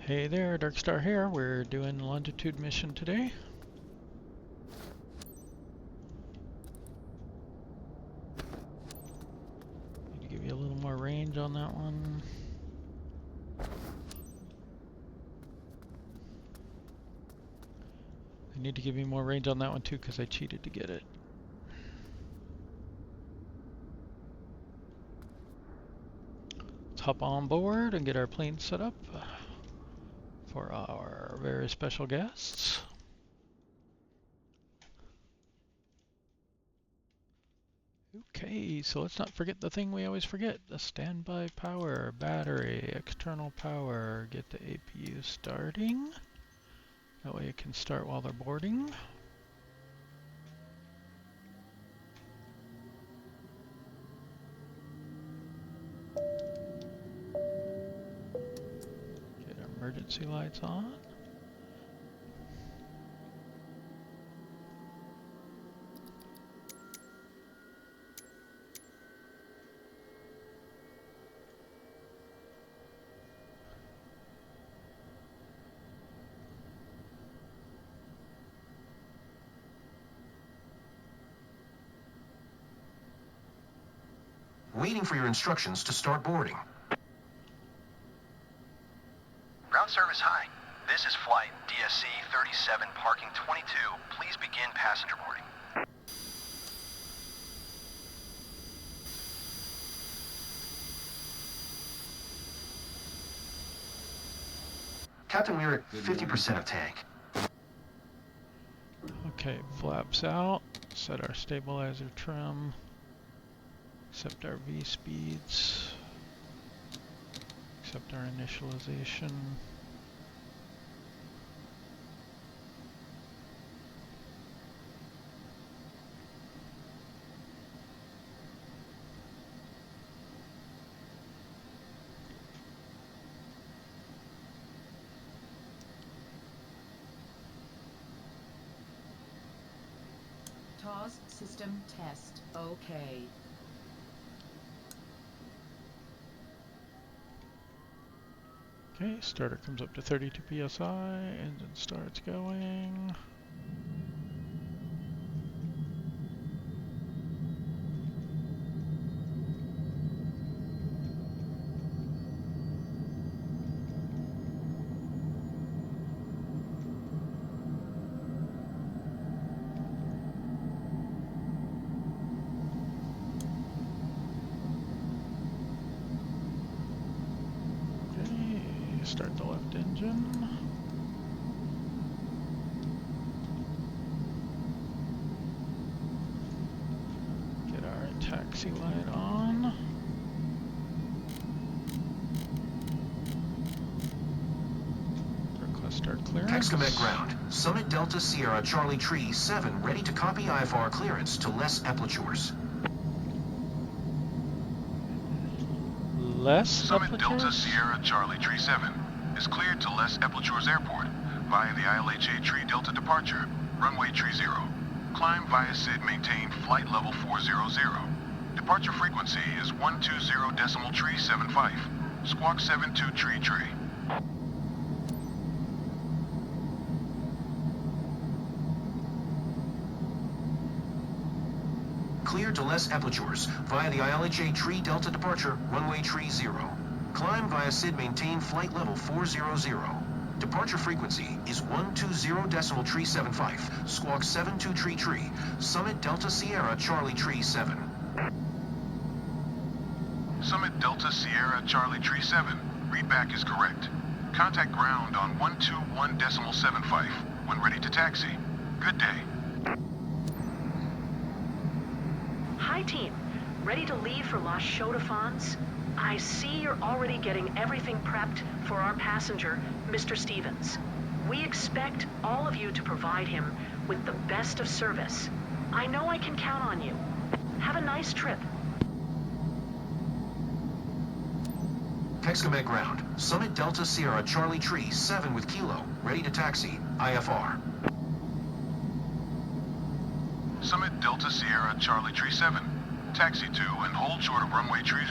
Hey there, Darkstar here. We're doing Longitude mission today. Need to give you a little more range on that one. I need to give you more range on that one too because I cheated to get it. Let's hop on board and get our plane set up for our very special guests. Okay, so let's not forget the thing we always forget, the standby power, battery, external power, get the APU starting. That way it can start while they're boarding. Get our emergency lights on. Waiting for your instructions to start boarding. Ground service high. This is flight DSC 37 parking 22. Please begin passenger boarding. Captain, we're at 50% of tank. Okay, flaps out, set our stabilizer trim, accept our V speeds, accept our initialization. TOS system test. Okay. Okay, starter comes up to 32 psi, engine starts going. Start the left engine. Get our taxi light on. Request our clearance. Hexcomet ground. Summit Delta Sierra Charlie Tree 7 ready to copy IFR clearance to less apertures. Summit Delta Sierra Charlie Tree 7 is cleared to Les Apertures Airport via the LHKE Delta departure, runway tree 0. Climb via SID, maintain flight level 400. Departure frequency is 120.375. Squawk 72 tree. Clear to less apertures via the LHKE Delta departure, runway tree 0. Climb via SID, maintain flight level 400. Departure frequency is 120.375. Squawk 72 tree. Summit Delta Sierra Charlie Tree 7. Summit Delta Sierra Charlie Tree 7. Readback is correct. Contact ground on 121.75 when ready to taxi. Good day. Hi team, ready to leave for Las Chaux-de-Fonds? I see you're already getting everything prepped for our passenger, Mr. Stevens. We expect all of you to provide him with the best of service. I know I can count on you. Have a nice trip. Hexcomet ground. Summit Delta Sierra Charlie Tree 7 with Kilo, ready to taxi, IFR. Summit Delta Sierra Charlie Tree 7. Taxi to and hold short of runway 30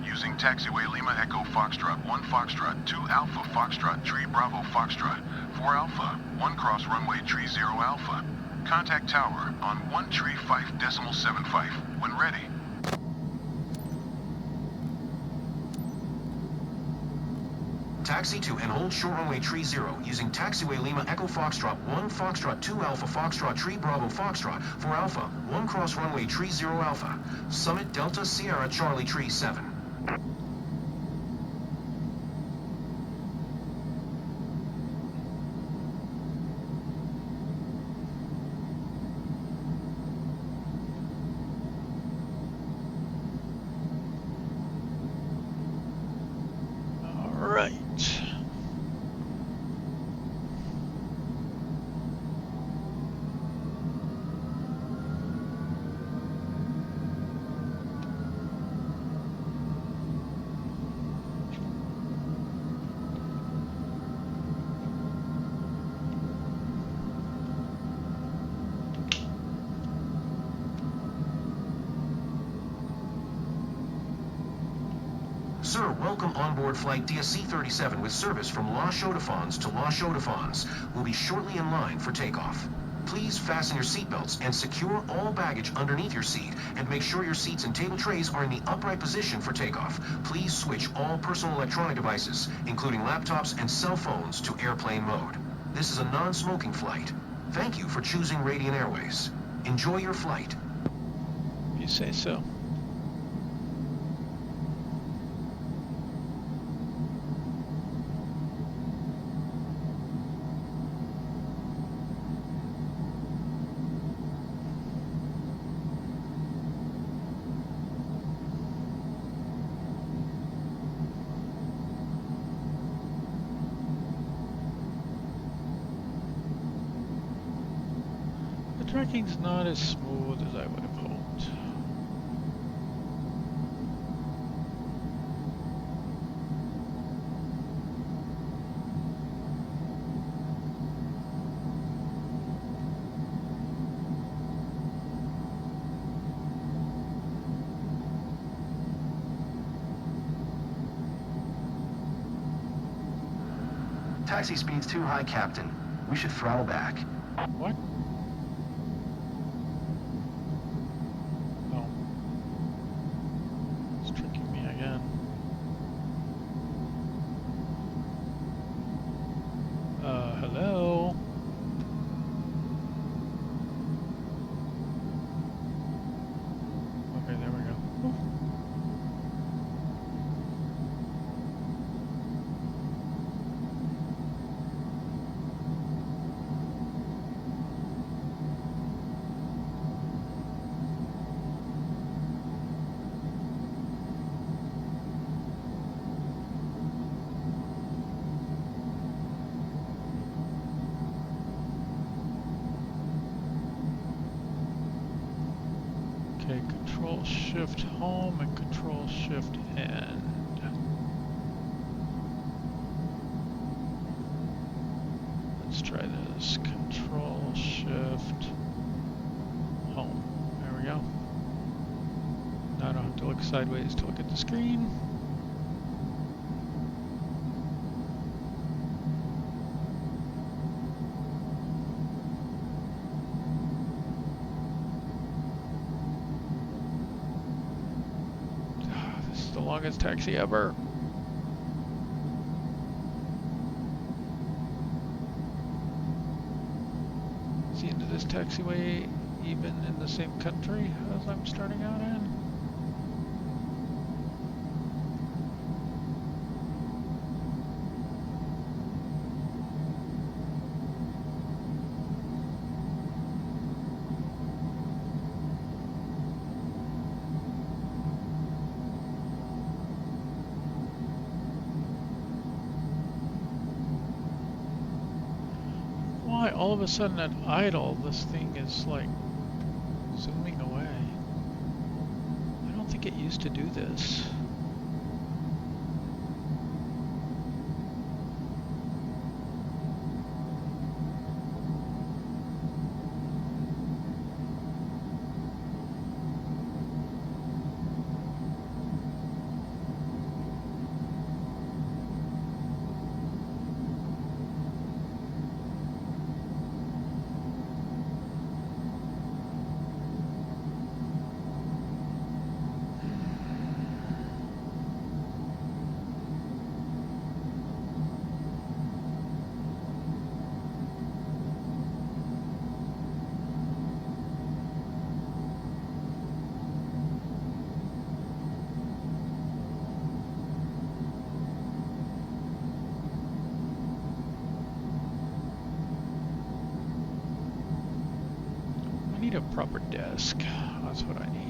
using taxiway Lima Echo Foxtrot 1 Foxtrot 2 Alpha Foxtrot 3 Bravo Foxtrot 4 Alpha 1 cross runway 30 Alpha. Contact tower on 135.75 when ready. Taxi to and hold short runway 30 using taxiway Lima Echo Foxtrot 1 Foxtrot 2 Alpha Foxtrot 3 Bravo Foxtrot 4 Alpha 1 cross runway 30 Alpha. Summit Delta Sierra Charlie Tree 7. Sir, welcome on board flight DSC-37 with service from La Chaux-de-Fonds to La Chaux-de-Fonds. We'll be shortly in line for takeoff. Please fasten your seatbelts and secure all baggage underneath your seat, and make sure your seats and table trays are in the upright position for takeoff. Please switch all personal electronic devices, including laptops and cell phones, to airplane mode. This is a non-smoking flight. Thank you for choosing Radiant Airways. Enjoy your flight. You say so. The tracking's not as smooth as I would have hoped. Taxi speed's too high, Captain. We should throttle back. What? Oh. It's tricking me again. Hello? Okay, there we go. Okay, control shift home and control shift end. Let's try this. Control shift home. There we go. Now I don't have to look sideways to look at the screen. The longest taxi ever. Is the end of this taxiway even in the same country as I'm starting out in? Why all of a sudden at idle this thing is like zooming away? I don't think it used to do this. need a proper desk. That's what I need.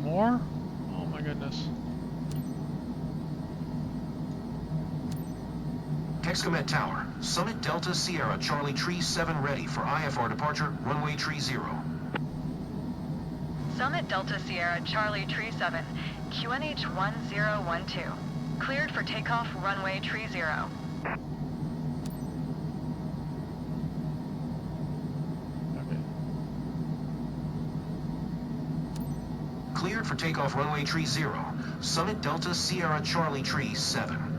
More? Oh my goodness. Texcomet Tower, Summit Delta Sierra Charlie Tree 7 ready for IFR departure, runway tree 0. Summit Delta Sierra Charlie Tree 7, QNH 1012. Cleared for takeoff, runway tree 0. Okay. Cleared for takeoff, runway tree 0. Summit Delta Sierra Charlie Tree 7.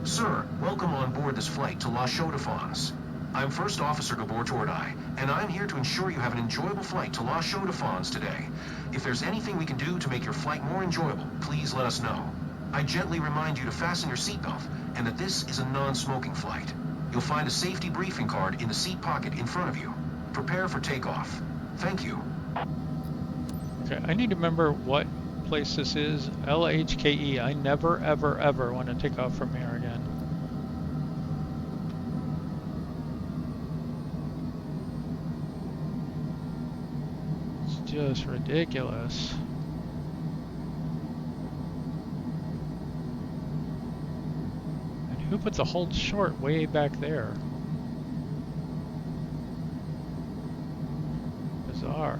Sir, welcome on board this flight to La Chaux-de-Fonds. I'm First Officer Gabor Tordai, and I'm here to ensure you have an enjoyable flight to La Chaux-de-Fonds today. If there's anything we can do to make your flight more enjoyable, please let us know. I gently remind you to fasten your seatbelt, and that this is a non-smoking flight. You'll find a safety briefing card in the seat pocket in front of you. Prepare for takeoff. Thank you. Okay, I need to remember what place this is. LHKE. I never, ever, ever want to take off from here again. It's just ridiculous. And who put the hold short way back there? Bizarre.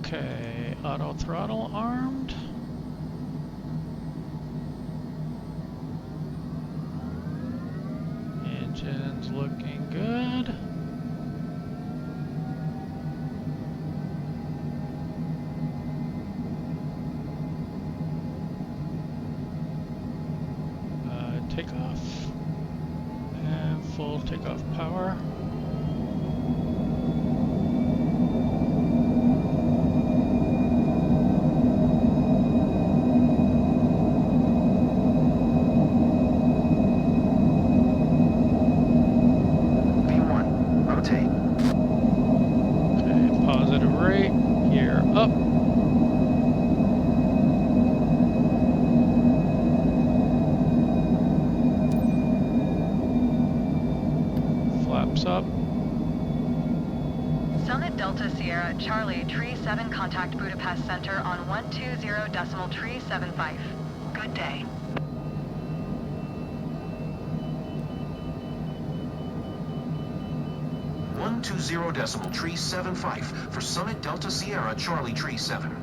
Okay, auto throttle armed. Engine's looking good. Takeoff. And full takeoff power. Up. Summit Delta Sierra Charlie Tree 7 contact Budapest Center on 120.375. Good day. .375 for Summit Delta Sierra Charlie Tree 7.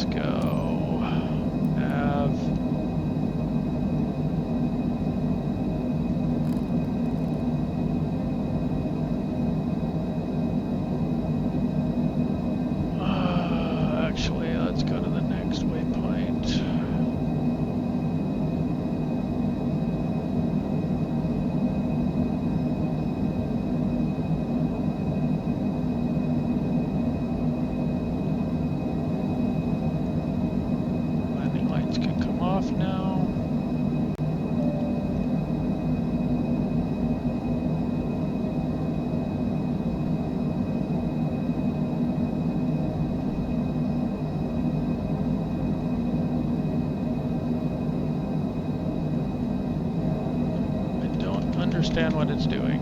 let's go. Nav. Actually, let's go to the next waypoint. Landing lights can come off now. Understand what it's doing.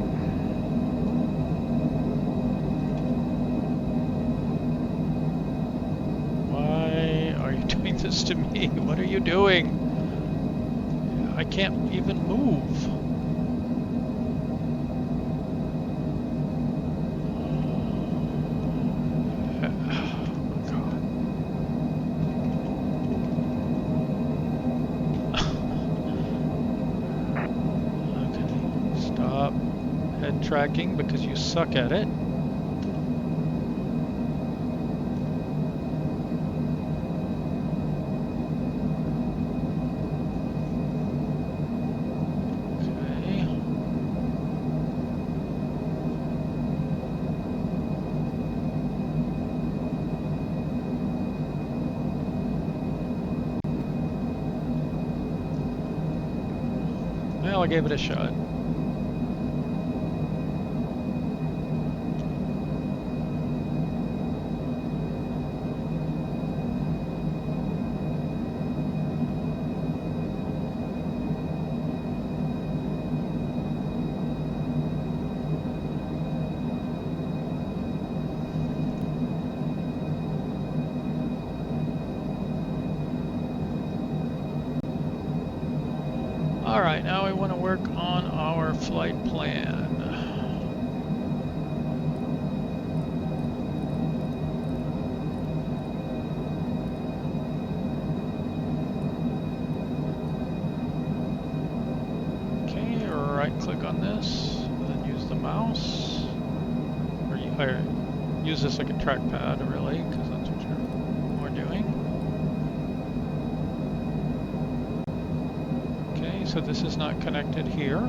Why are you doing this to me? What are you doing? I can't even move. Tracking because you suck at it. Okay. Well, I gave it a shot. Alright, now we want to work on our flight plan. Okay, right click on this, then use the mouse. Or use this like a trackpad, really, because that's what we're doing. So this is not connected here.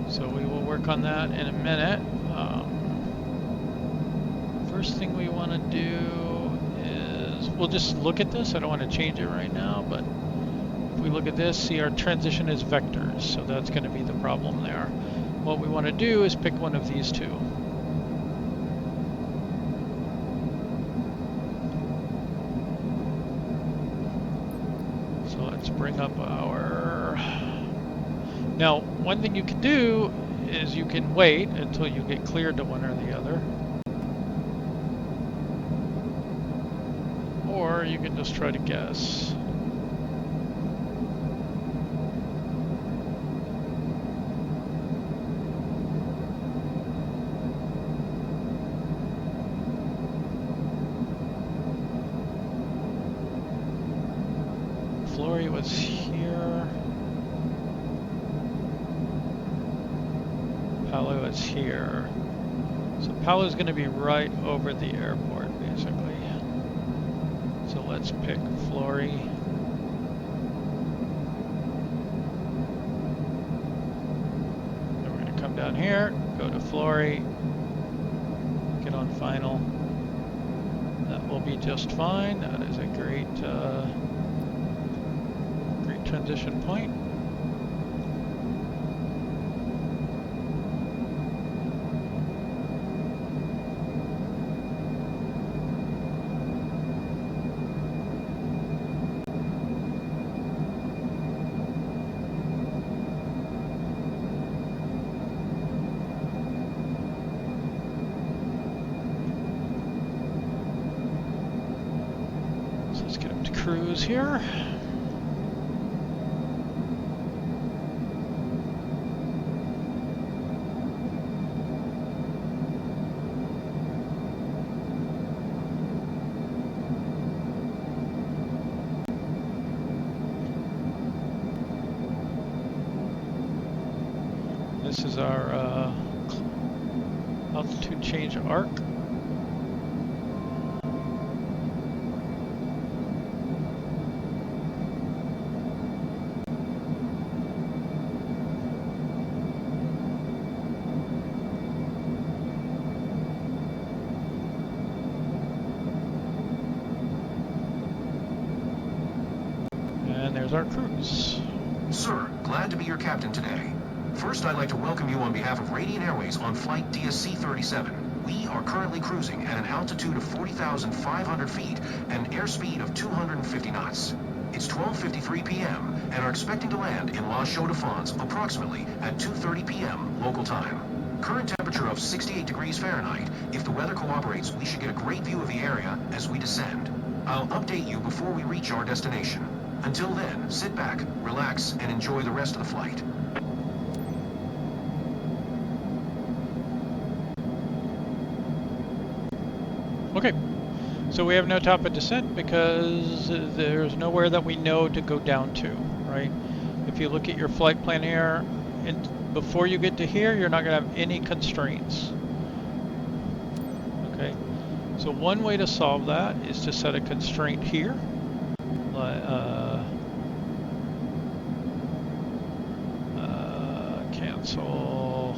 So we will work on that in a minute. First thing we want to do is, we'll just look at this. I don't want to change it right now, but if we look at this, see our transition is vectors. So that's going to be the problem there. What we want to do is pick one of these two. Bring up our... Now, one thing you can do is you can wait until you get cleared to one or the other. Or you can just try to guess. Flory was here. Palo is here. So Palo is going to be right over the airport, basically. So let's pick Flory. Then we're going to come down here, go to Flory, get on final. That will be just fine. That is a great transition point. So let's get up to cruise here. This is our altitude change arc. And there's our cruise. Sir, glad to be your captain today. First, I'd like to welcome you on behalf of Radiant Airways on flight DSC-37. We are currently cruising at an altitude of 40,500 feet and airspeed of 250 knots. It's 12:53 p.m. and are expecting to land in La Chaux-de-Fonds approximately at 2:30 p.m. local time. Current temperature of 68 degrees Fahrenheit. If the weather cooperates, we should get a great view of the area as we descend. I'll update you before we reach our destination. Until then, sit back, relax, and enjoy the rest of the flight. Okay, so we have no top of descent because there's nowhere that we know to go down to, right? If you look at your flight plan here, and before you get to here, you're not going to have any constraints. Okay, so one way to solve that is to set a constraint here. Cancel.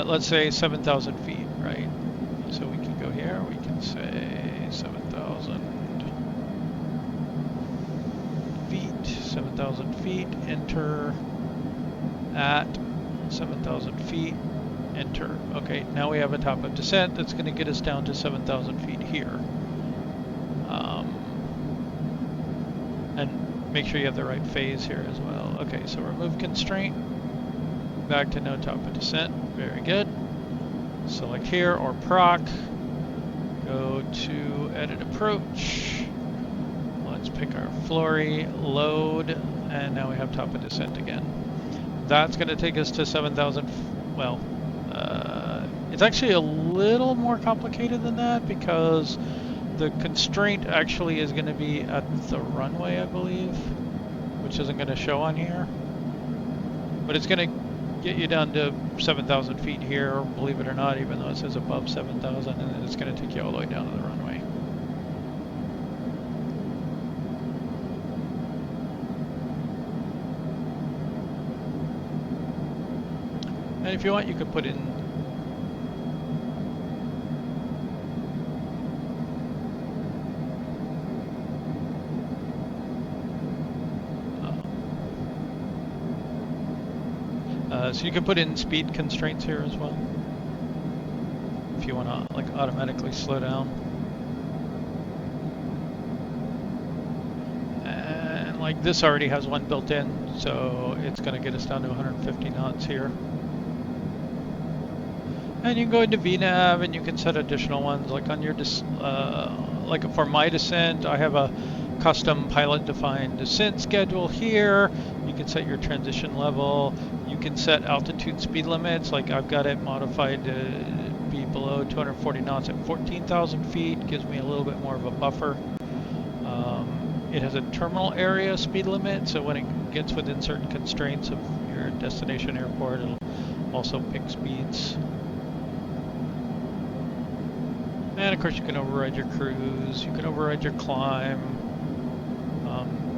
Let's say 7,000 feet, right? So we can go here, we can say 7,000 feet, 7,000 feet, enter at 7,000 feet, enter. Okay, now we have a top of descent that's going to get us down to 7,000 feet here. And make sure you have the right phase here as well. Okay, so remove constraint, back to no top of descent. Very good. Select here or proc. Go to edit approach. Let's pick our Flory, load, and now we have top of descent again. That's going to take us to 7,000. Well, it's actually a little more complicated than that because the constraint actually is going to be at the runway, I believe, which isn't going to show on here. But it's going to get you down to 7,000 feet here, believe it or not, even though it says above 7,000, and then it's going to take you all the way down to the runway. And if you want, you could put in so you can put in speed constraints here as well, if you want to like automatically slow down. And like this already has one built in, so it's going to get us down to 150 knots here. And you can go into VNav and you can set additional ones, like on your like for my descent, I have a custom pilot defined descent schedule here. You can set your transition level. You can set altitude speed limits, like I've got it modified to be below 240 knots at 14,000 feet, gives me a little bit more of a buffer. It has a terminal area speed limit, so when it gets within certain constraints of your destination airport, it'll also pick speeds. And of course you can override your cruise, you can override your climb.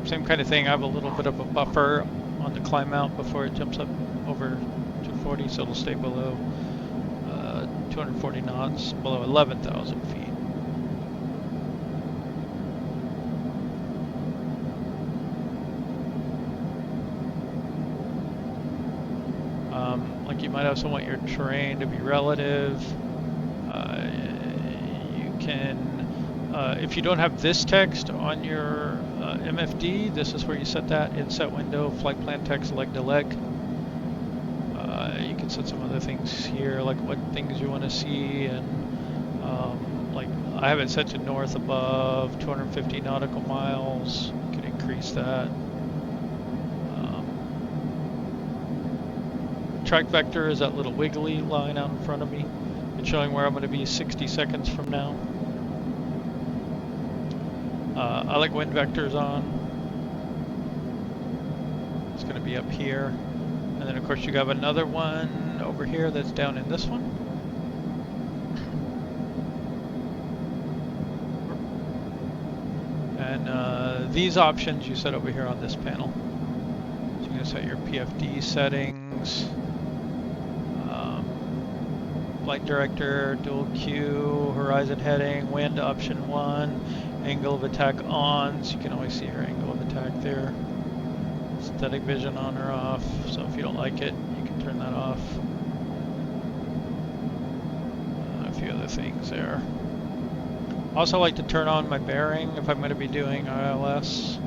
Same kind of thing, I have a little bit of a buffer on the climb out before it jumps up over 240, so it'll stay below 240 knots, below 11,000 feet. Like you might also want your terrain to be relative. You can, if you don't have this text on your MFD, this is where you set that in set window, flight plan text leg to leg. You can set some other things here, like what things you want to see, and like I have it set to north above 250 nautical miles. You can increase that. Track vector is that little wiggly line out in front of me. It's showing where I'm going to be 60 seconds from now. I like wind vectors on. It's going to be up here. And then of course you have another one over here that's down in this one. And these options you set over here on this panel. So you're going to set your PFD settings, flight director, dual Q, horizon heading, wind option 1, angle of attack on, so you can always see your angle of attack there. Static vision on or off, so if you don't like it, you can turn that off. A few other things there. Also like to turn on my bearing if I'm going to be doing ILS.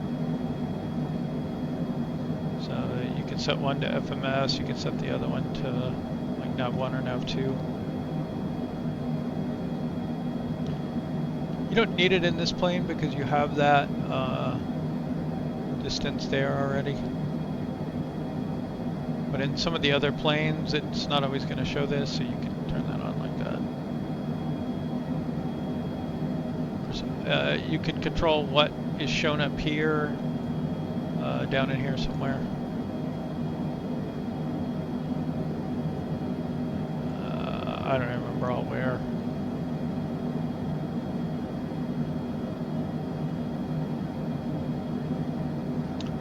So you can set one to FMS, you can set the other one to like nav1 or nav2. You don't need it in this plane because you have that distance there already. But in some of the other planes, it's not always going to show this, so you can turn that on like that. You can control what is shown up here, down in here somewhere. I don't remember all where.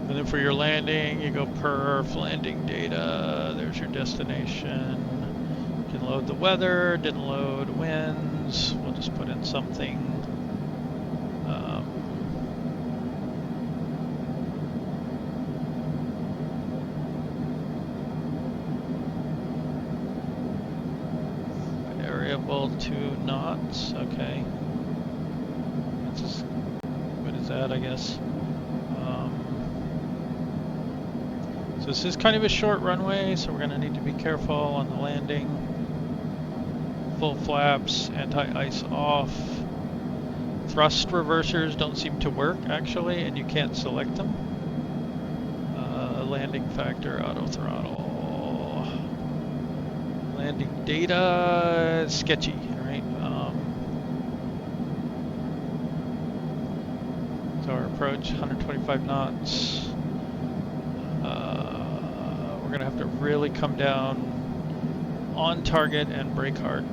And then for your landing, you go perf, landing data, there's your destination. You can load the weather, didn't load winds, we'll just put in something. Variable 2 knots, okay. That's as good as that, I guess. So this is kind of a short runway, so we're going to need to be careful on the landing. Full flaps, anti-ice off. Thrust reversers don't seem to work actually, and you can't select them. Landing factor, auto throttle. Landing data, sketchy, right? So our approach, 125 knots. We're going to have to really come down on target and brake hard.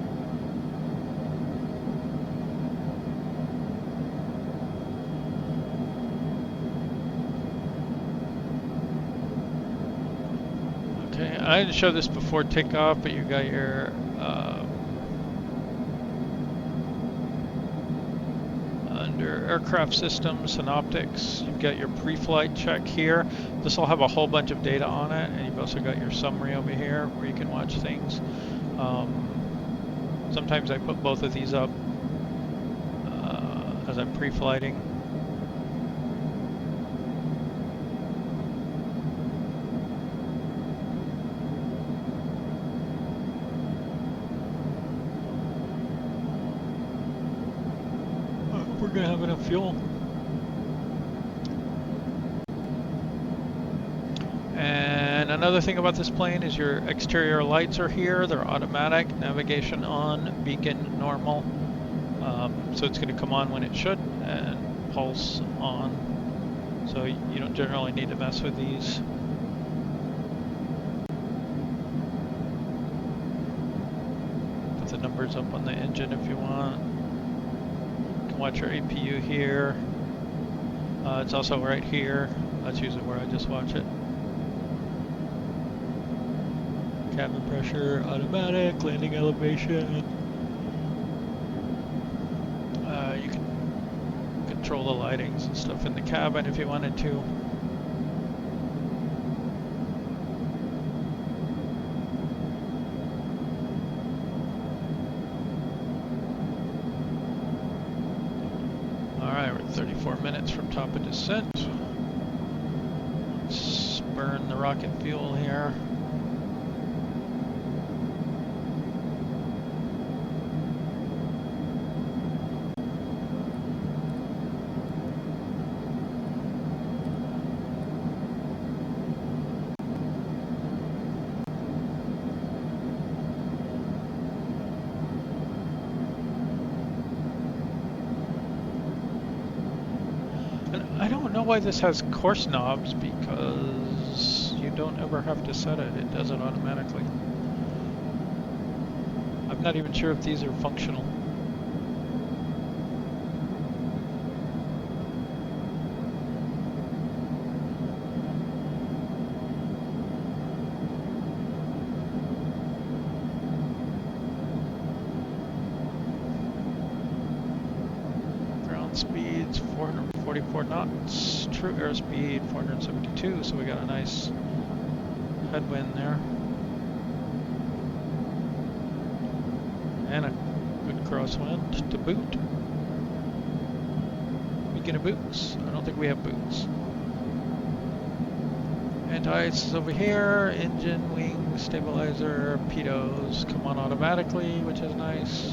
Okay, I didn't show this before takeoff, but you got your under aircraft systems and optics, you've got your pre-flight check here. This will have a whole bunch of data on it, and you've also got your summary over here where you can watch things. Sometimes I put both of these up as I'm pre-flighting. We're gonna have enough fuel. And another thing about this plane is your exterior lights are here. They're automatic, navigation on, beacon normal. So it's going to come on when it should and pulse on. So you don't generally need to mess with these. Put the numbers up on the engine if you want. You can watch your APU here. It's also right here. That's usually where I just watch it. Cabin pressure, automatic, landing elevation. You can control the lightings and stuff in the cabin if you wanted to. Alright, we're 34 minutes from top of descent. Let's burn the rocket fuel here. I don't know why this has course knobs, because you don't ever have to set it. It does it automatically. I'm not even sure if these are functional. Ground speed's 444 knots. True airspeed 472, so we got a nice headwind there. And a good crosswind to boot. Speaking of boots, I don't think we have boots. Anti-ice is over here. Engine, wing, stabilizer, pitos come on automatically, which is nice.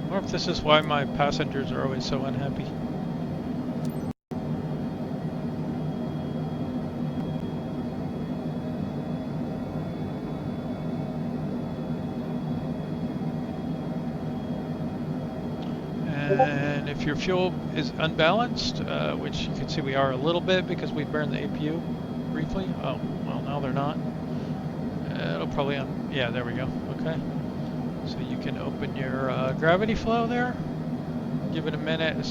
I wonder if this is why my passengers are always so unhappy. And if your fuel is unbalanced, which you can see we are a little bit because we burned the APU briefly. Oh, well now they're not. It'll probably, yeah, there we go, okay. So you can open your gravity flow there. Give it a minute. It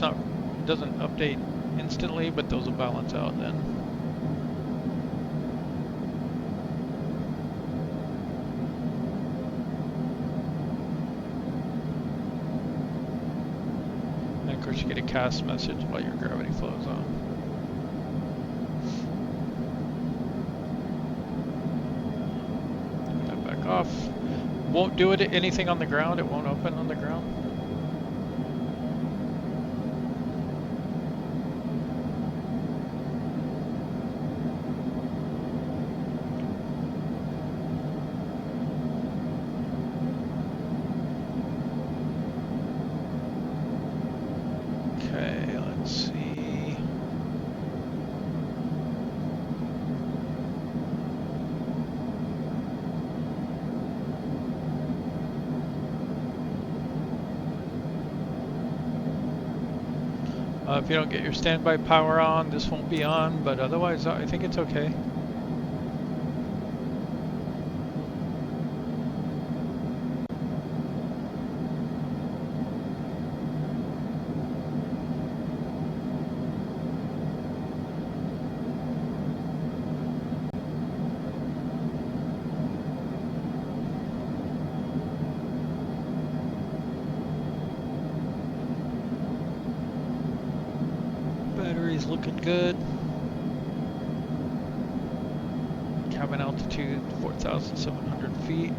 doesn't update instantly, but those will balance out then. And of course you get a CAS message while your gravity flow is on. Turn that back off. Won't do it anything on the ground. It won't open on the ground. Okay, let's see. If you don't get your standby power on, this won't be on, but otherwise I think it's okay. Battery's looking good. Cabin altitude 4,700 feet.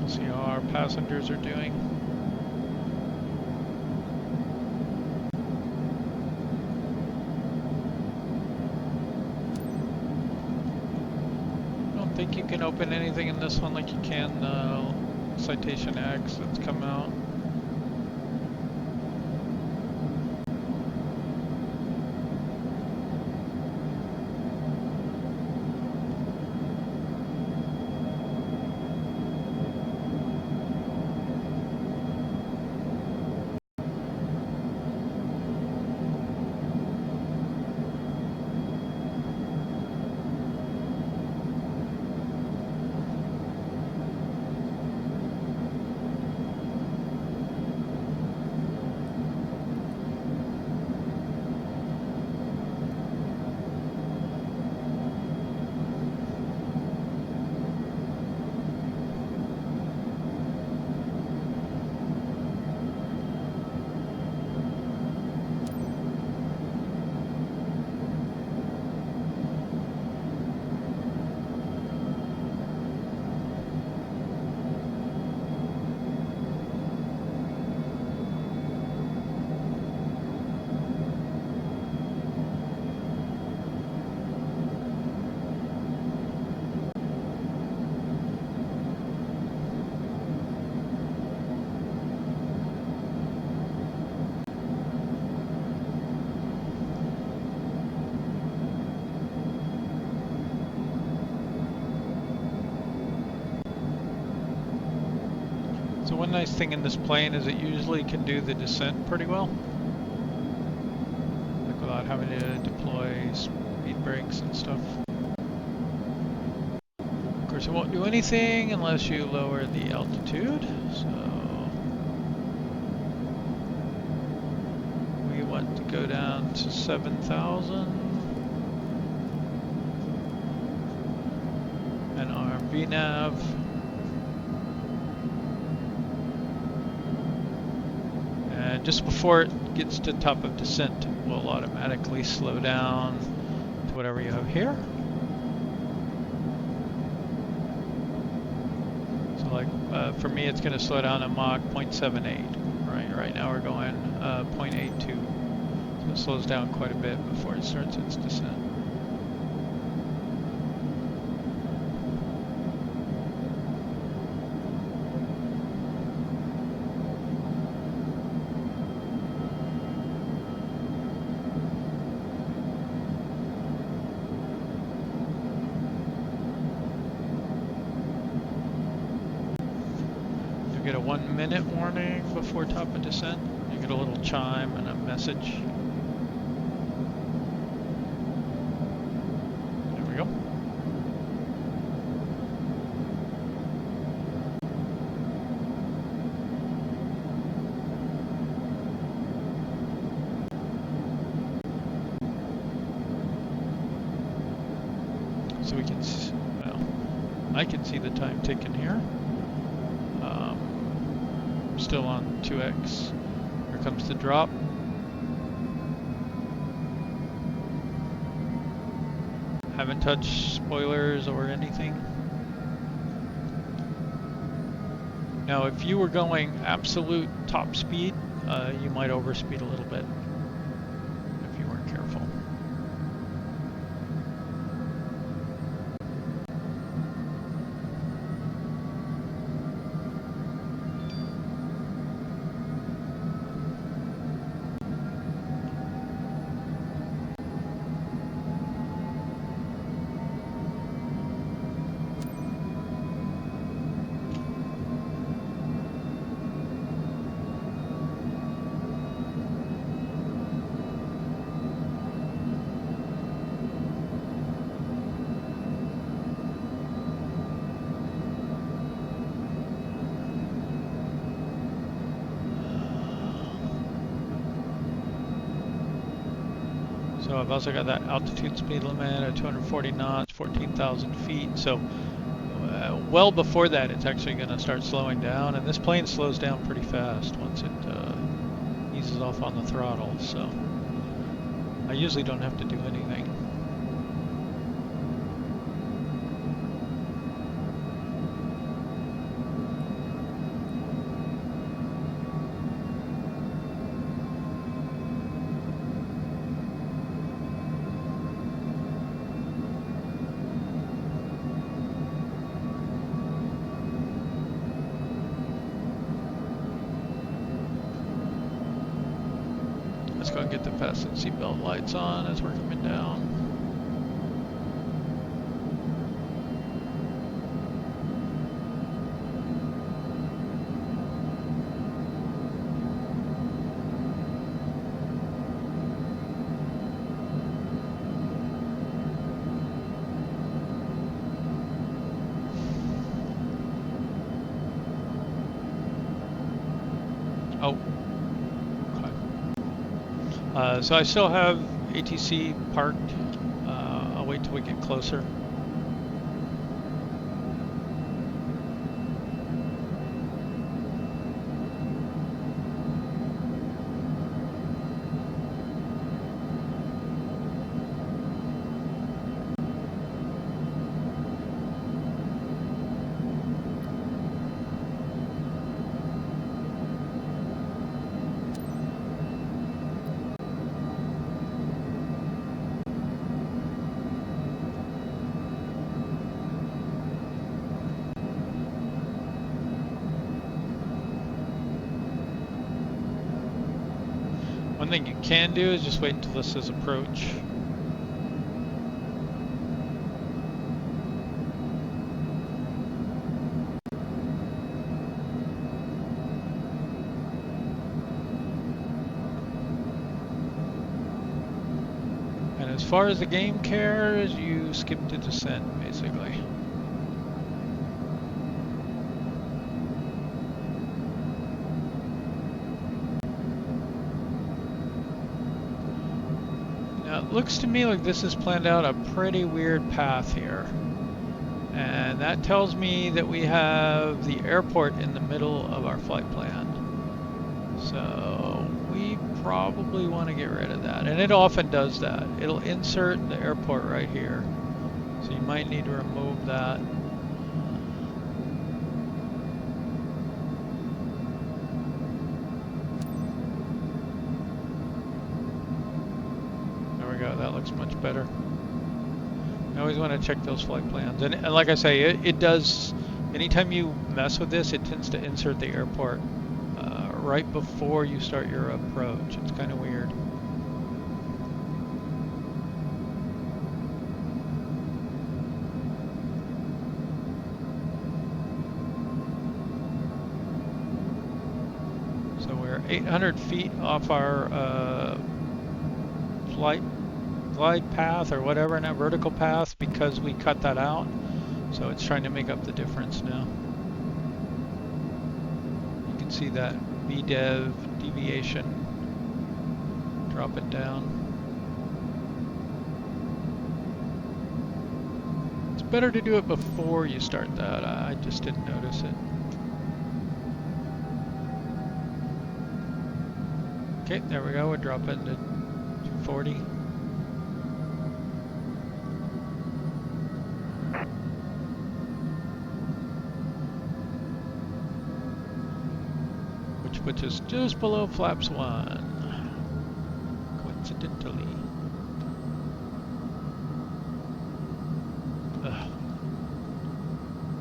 See how our passengers are doing. I don't think you can open anything in this one like you can Citation X that's come out. one nice thing in this plane is it usually can do the descent pretty well. Like without having to deploy speed brakes and stuff. Of course it won't do anything unless you lower the altitude, so we want to go down to 7,000 and arm VNav. And just before it gets to top of descent, we'll automatically slow down to whatever you have here. So like for me, it's going to slow down to Mach 0.78. Right now we're going 0.82. So it slows down quite a bit before it starts its descent. Get a 1 minute warning before top of descent. You get a little chime and a message. There we go. So we can, well, I can see the time ticking here. Still on 2x. Here comes the drop. Haven't touched spoilers or anything. Now, if you were going absolute top speed, you might overspeed a little bit if you weren't careful. So I've also got that altitude speed limit at 240 knots, 14,000 feet. So well before that, it's actually going to start slowing down. And this plane slows down pretty fast once it eases off on the throttle. So I usually don't have to do anything. Let's go and get the fasten seatbelt lights on as we're coming down. Oh. So I still have ATC parked. I'll wait till we get closer. One thing you can do is just wait until this says approach. far as the game cares, you skip to descent, basically. Now, it looks to me like this has planned out a pretty weird path here. And that tells me that we have the airport in the middle of our flight plan. So we probably want to get rid of that. And it often does that. It'll insert the airport right here. So you might need to remove that. There we go. That looks much better. I always want to check those flight plans. And like I say, it does, anytime you mess with this, it tends to insert the airport right before you start your approach. It's kind of weird. So we're 800 feet off our glide path or whatever, now vertical path, because we cut that out. So it's trying to make up the difference now. You can see that VDEV deviation. Drop it down. It's better to do it before you start that. I just didn't notice it. Okay, there we go. We're dropping to 240. Which puts us just below flaps 1, coincidentally. Ugh. I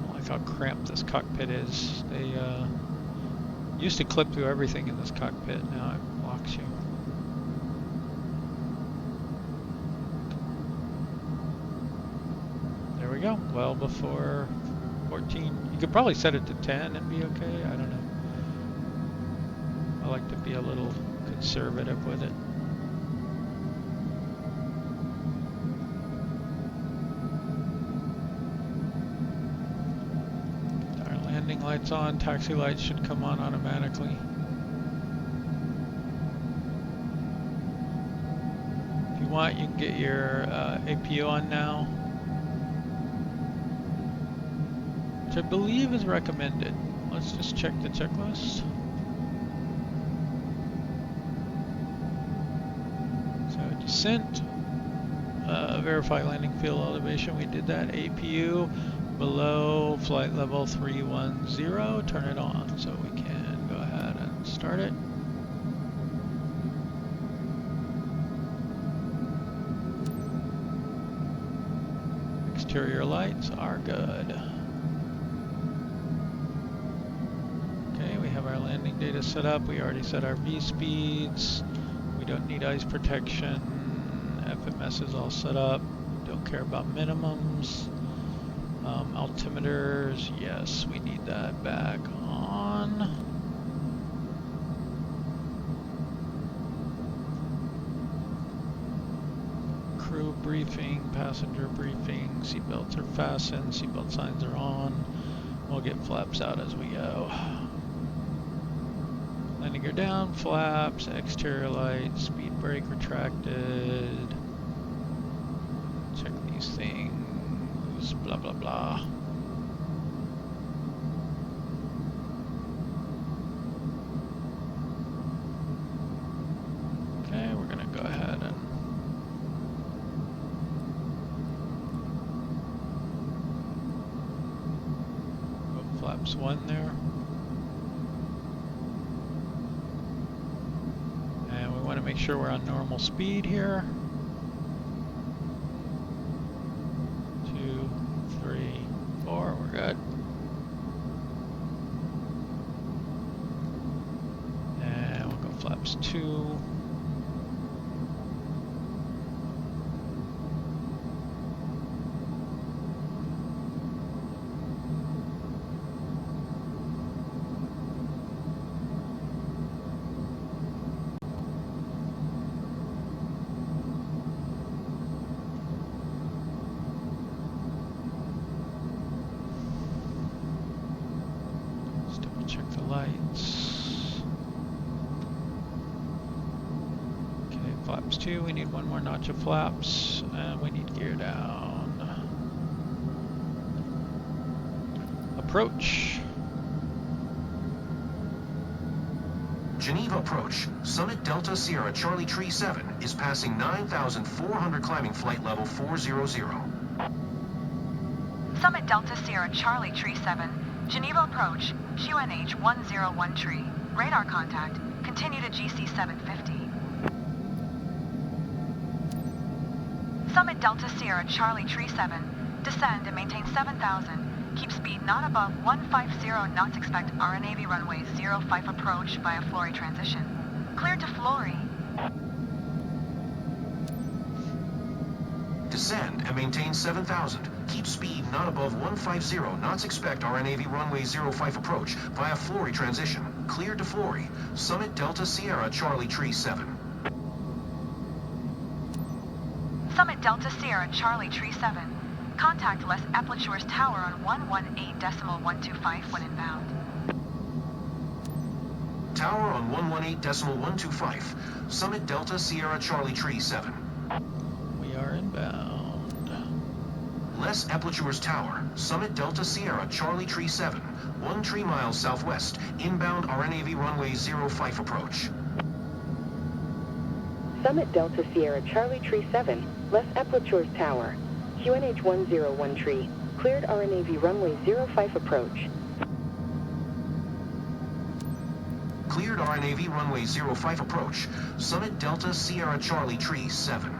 don't like how cramped this cockpit is. They used to clip through everything in this cockpit, now it blocks you. There we go, well before 14. You could probably set it to 10 and be okay, I don't know. I like to be a little conservative with it. Our landing lights on, taxi lights should come on automatically. If you want, you can get your APU on now, which I believe is recommended. Let's just check the checklist. Descent, verify landing field elevation, we did that. APU below flight level 310, turn it on so we can go ahead and start it. Exterior lights are good. Okay, we have our landing data set up. We already set our V speeds. We don't need ice protection. FMS is all set up. Don't care about minimums. Altimeters, yes, we need that back on. Crew briefing, passenger briefing, seatbelts are fastened, seatbelt signs are on. We'll get flaps out as we go. Landing gear down, flaps, exterior lights, speed brake retracted. Check these things, blah blah blah. Okay, we're gonna go ahead and put flaps 1 there. Want to make sure we're on normal speed here. 2, 3, 4, we're good. And we'll go flaps 2. check the lights. Okay, flaps 2, we need one more notch of flaps, and we need gear down. Approach. Geneva approach. Summit Delta Sierra Charlie Tree 7 is passing 9,400 climbing flight level 400. Summit Delta Sierra Charlie Tree 7, Geneva approach, QNH 101 tree. Radar contact. Continue to GC 750. Summit Delta Sierra Charlie Tree 7, descend and maintain 7,000. Keep speed not above 150 knots. Expect RNAV runway 05 approach via Flory transition. Cleared to Flory. Descend and maintain 7,000. Keep speed not above 150 knots. Expect RNAV runway 05 approach via Flory transition. Cleared to Flory. Summit Delta Sierra Charlie Tree 7. Summit Delta Sierra Charlie Tree 7. Contact Les Eplatures Tower on 118.125 when inbound. Tower on 118.125. Summit Delta Sierra Charlie Tree 7. We are inbound. Les Eplatures Tower, Summit Delta Sierra Charlie Tree 7, 13 miles southwest, inbound RNAV runway 05 approach. Summit Delta Sierra Charlie Tree 7, Les Eplatures Tower, QNH 101 tree, cleared RNAV runway 05 approach. Cleared RNAV runway 05 approach, Summit Delta Sierra Charlie Tree 7.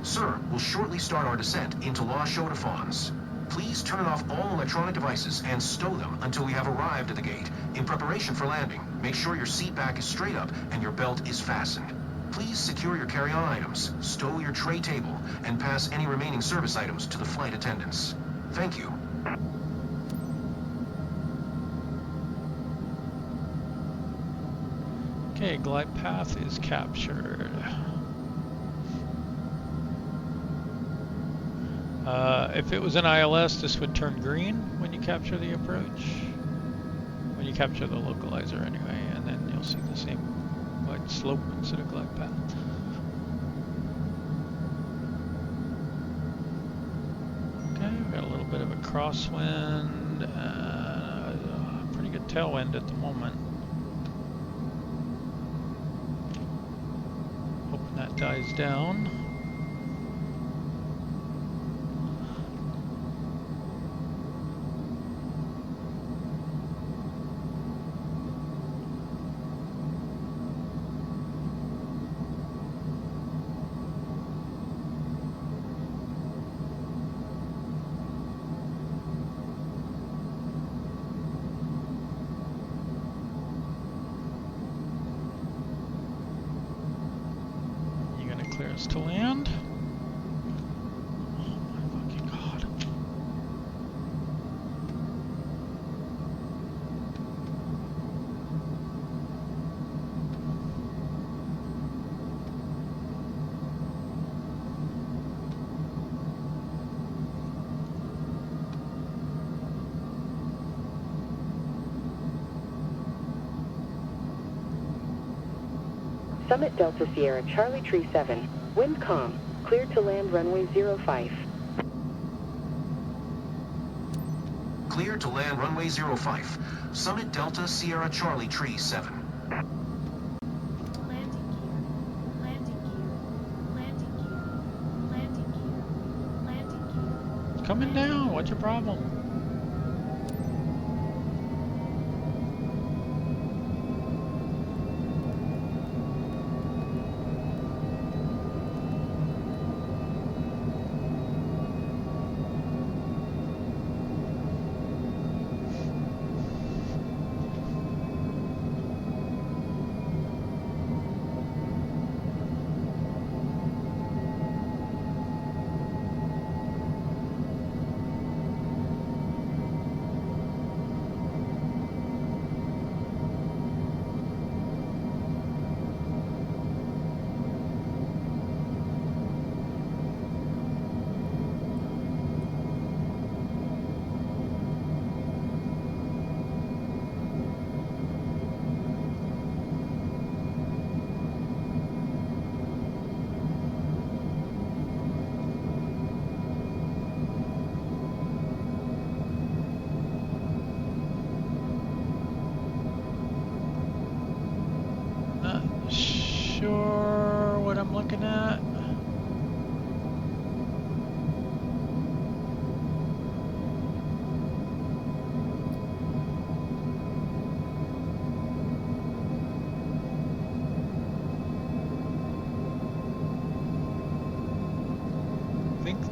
Sir, we'll shortly start our descent into La Chaux-de-Fonds. Please turn off all electronic devices and stow them until we have arrived at the gate. In preparation for landing, make sure your seat back is straight up and your belt is fastened. Please secure your carry-on items, stow your tray table, and pass any remaining service items to the flight attendants. Thank you. Okay, glide path is captured. If it was an ILS, this would turn green when you capture the approach. When you capture the localizer anyway, and then you'll see the same glide slope instead of glide path. Okay, we've got a little bit of a crosswind, a pretty good tailwind at the moment. Hoping that dies down. To land. Oh my fucking god. Summit Delta Sierra Charlie Tree 7, wind calm, cleared to land runway 05. Cleared to land runway 05. Summit Delta Sierra Charlie Tree 7. Landing gear. Landing gear. Landing gear. Landing gear. Landing gear. It's coming down. What's your problem?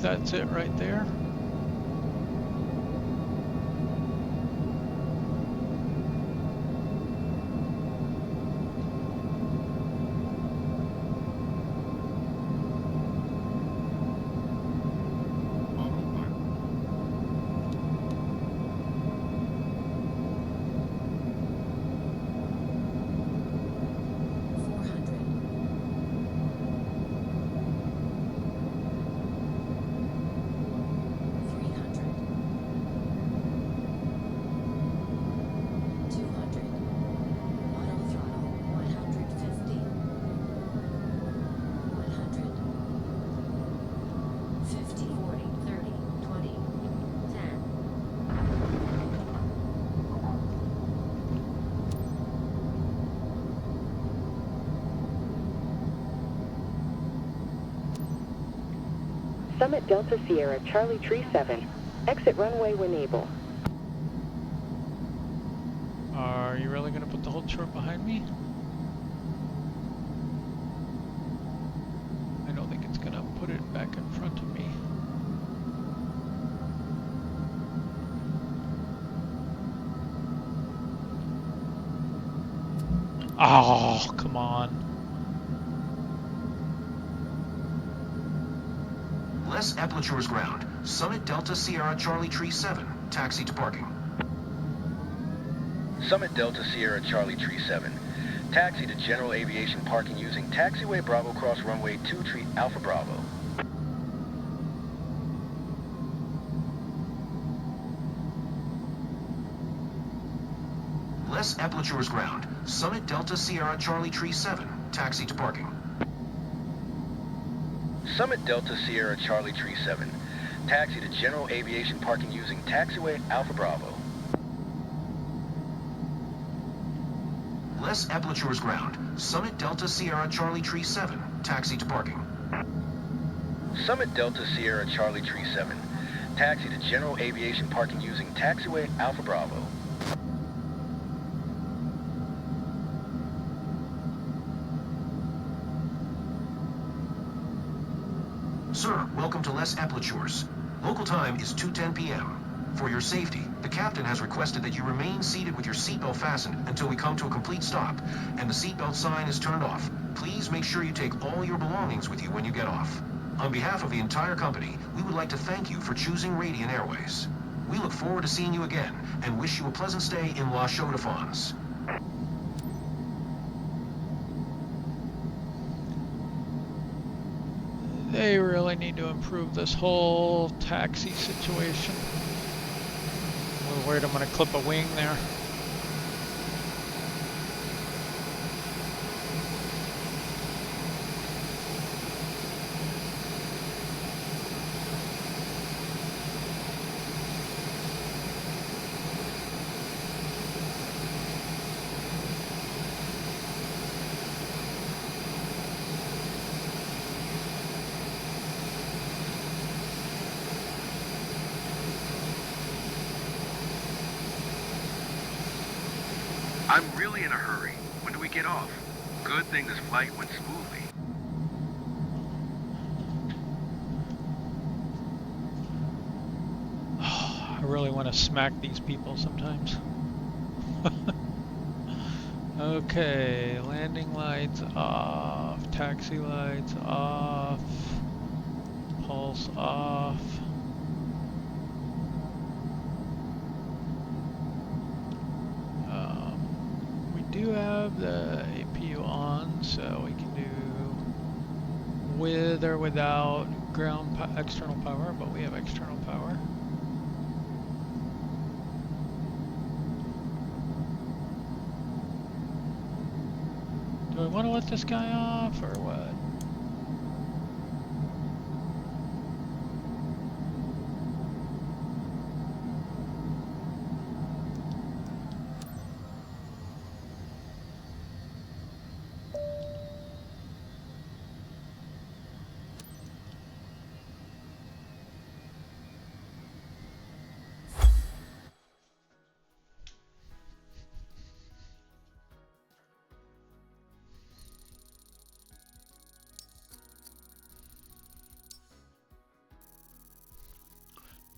that's it right there. Summit Delta Sierra Charlie Tree 7. Exit runway when able. Are you really going to put the hold short behind me? I don't think it's going to put it back in front of me. Oh, come on. Les Epplature's ground. Summit Delta Sierra Charlie Tree 7. Taxi to parking. Summit Delta Sierra Charlie Tree 7. Taxi to general aviation parking using taxiway Bravo cross runway 23 Alpha Bravo. Les Epplature's ground. Summit Delta Sierra Charlie Tree 7. Taxi to parking. Summit Delta Sierra Charlie Tree 7. Taxi to general aviation parking using taxiway Alpha Bravo. Les Epplature's ground. Summit Delta Sierra Charlie Tree 7. Taxi to parking. Summit Delta Sierra Charlie Tree 7. Taxi to general aviation parking using taxiway Alpha Bravo. Sir, welcome to Les Epplature's. Local time is 2:10 p.m. For your safety, the captain has requested that you remain seated with your seatbelt fastened until we come to a complete stop, and the seatbelt sign is turned off. Please make sure you take all your belongings with you when you get off. On behalf of the entire company, we would like to thank you for choosing Radiant Airways. We look forward to seeing you again and wish you a pleasant stay in La Chaux-de-Fonds. They really need to improve this whole taxi situation. I'm worried I'm going to clip a wing there. I'm really in a hurry. When do we get off? Good thing this flight went smoothly. I really want to smack these people sometimes. Okay, landing lights off, taxi lights off, pulse off. We do have the APU on, so we can do with or without external power, but we have external power. Do I want to let this guy off or what?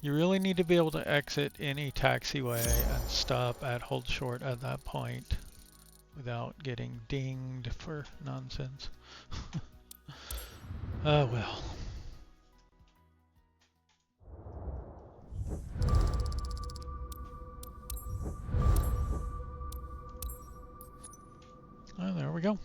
You really need to be able to exit any taxiway and stop at hold short at that point without getting dinged for nonsense. Oh well. Oh, there we go.